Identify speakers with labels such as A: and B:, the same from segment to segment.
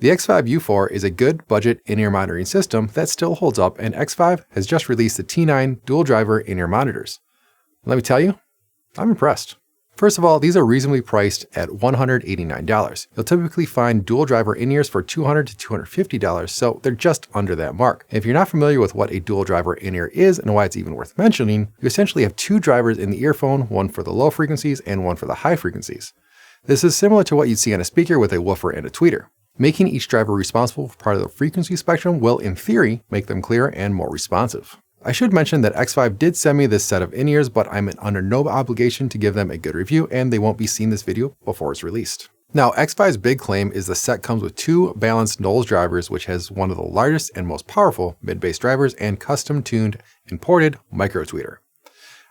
A: The Xvive U4 is a good budget in-ear monitoring system that still holds up, and Xvive has just released the T9 dual driver in-ear monitors. Let me tell you, I'm impressed. First of all, these are reasonably priced at $189. You'll typically find dual driver in-ears for $200 to $250, so they're just under that mark. If you're not familiar with what a dual driver in-ear is and why it's even worth mentioning, you essentially have two drivers in the earphone, one for the low frequencies and one for the high frequencies. This is similar to what you'd see on a speaker with a woofer and a tweeter. Making each driver responsible for part of the frequency spectrum will, in theory, make them clearer and more responsive. I should mention that Xvive did send me this set of in-ears, but I'm under no obligation to give them a good review, and they won't be seeing this video before it's released. Now, Xvive's big claim is the set comes with two balanced Knowles drivers, which has one of the largest and most powerful mid-bass drivers and custom-tuned imported micro tweeter.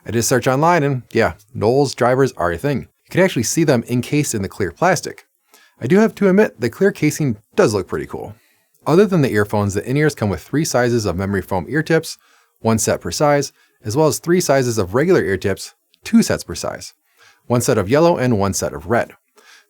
A: I did a search online, and yeah, Knowles drivers are a thing. You can actually see them encased in the clear plastic. I do have to admit, the clear casing does look pretty cool. Other than the earphones, the in-ears come with 3 sizes of memory foam ear tips, 1 set per size, as well as 3 sizes of regular ear tips, 2 sets per size, 1 set of yellow and 1 set of red.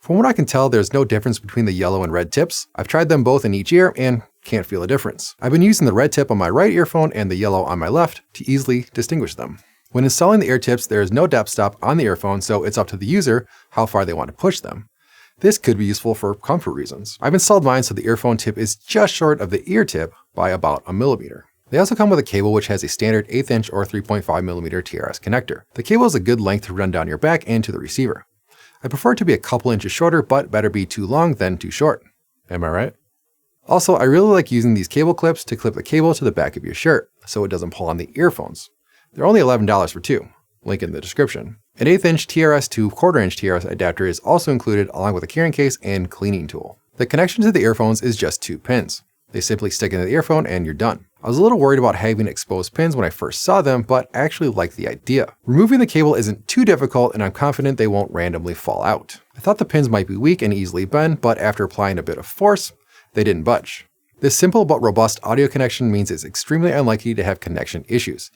A: From what I can tell, there's no difference between the yellow and red tips. I've tried them both in each ear and can't feel a difference. I've been using the red tip on my right earphone and the yellow on my left to easily distinguish them. When installing the ear tips, there is no depth stop on the earphone, so it's up to the user how far they want to push them. This could be useful for comfort reasons. I've installed mine so the earphone tip is just short of the ear tip by about 1 millimeter. They also come with a cable which has a standard 1/8 inch or 3.5 millimeter TRS connector. The cable is a good length to run down your back and to the receiver. I prefer it to be a couple inches shorter, but better be too long than too short. Am I right? Also, I really like using these cable clips to clip the cable to the back of your shirt, so it doesn't pull on the earphones. They're only $11 for 2. Link in the description. An 1/8 inch TRS to 1/4 inch TRS adapter is also included along with a carrying case and cleaning tool. The connection to the earphones is just 2 pins. They simply stick into the earphone and you're done. I was a little worried about having exposed pins when I first saw them, but I actually like the idea. Removing the cable isn't too difficult and I'm confident they won't randomly fall out. I thought the pins might be weak and easily bend, but after applying a bit of force, they didn't budge. This simple but robust audio connection means it's extremely unlikely to have connection issues.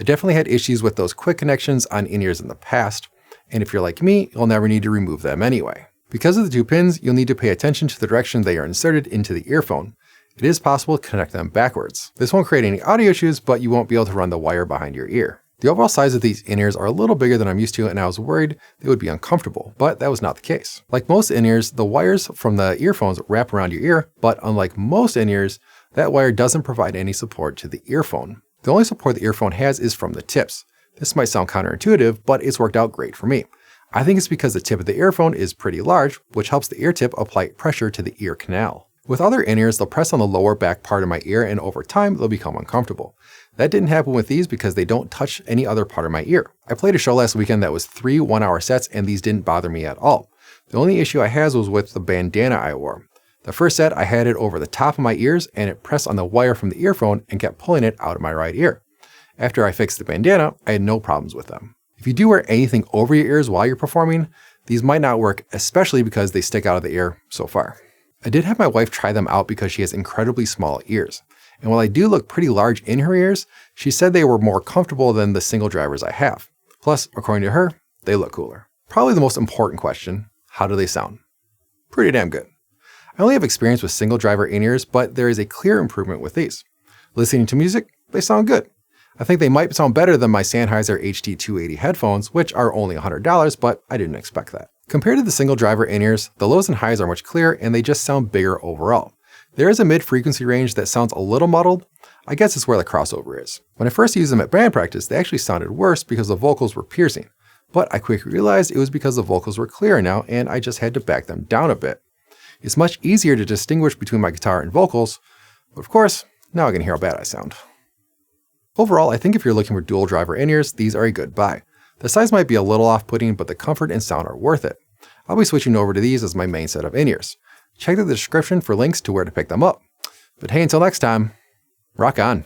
A: I definitely had issues with those quick connections on in-ears in the past, and if you're like me, you'll never need to remove them anyway. Because of the 2 pins, you'll need to pay attention to the direction they are inserted into the earphone. It is possible to connect them backwards. This won't create any audio issues, but you won't be able to run the wire behind your ear. The overall size of these in-ears are a little bigger than I'm used to, and I was worried they would be uncomfortable, but that was not the case. Like most in-ears, the wires from the earphones wrap around your ear, but unlike most in-ears, that wire doesn't provide any support to the earphone. The only support the earphone has is from the tips. This might sound counterintuitive, but it's worked out great for me. I think it's because the tip of the earphone is pretty large, which helps the ear tip apply pressure to the ear canal. With other in-ears, they'll press on the lower back part of my ear and over time, they'll become uncomfortable. That didn't happen with these because they don't touch any other part of my ear. I played a show last weekend that was 3 one-hour sets and these didn't bother me at all. The only issue I had was with the bandana I wore. The first set, I had it over the top of my ears and it pressed on the wire from the earphone and kept pulling it out of my right ear. After I fixed the bandana, I had no problems with them. If you do wear anything over your ears while you're performing, these might not work, especially because they stick out of the ear so far. I did have my wife try them out because she has incredibly small ears. And while they do look pretty large in her ears, she said they were more comfortable than the single drivers I have. Plus, according to her, they look cooler. Probably the most important question, how do they sound? Pretty damn good. I only have experience with single driver in-ears, but there is a clear improvement with these. Listening to music, they sound good. I think they might sound better than my Sennheiser HD280 headphones, which are only $100, but I didn't expect that. Compared to the single driver in-ears, the lows and highs are much clearer and they just sound bigger overall. There is a mid-frequency range that sounds a little muddled. I guess it's where the crossover is. When I first used them at band practice, they actually sounded worse because the vocals were piercing. But I quickly realized it was because the vocals were clearer now and I just had to back them down a bit. It's much easier to distinguish between my guitar and vocals, but of course, now I can hear how bad I sound. Overall, I think if you're looking for dual driver in-ears, these are a good buy. The size might be a little off-putting, but the comfort and sound are worth it. I'll be switching over to these as my main set of in-ears. Check the description for links to where to pick them up. But hey, until next time, rock on.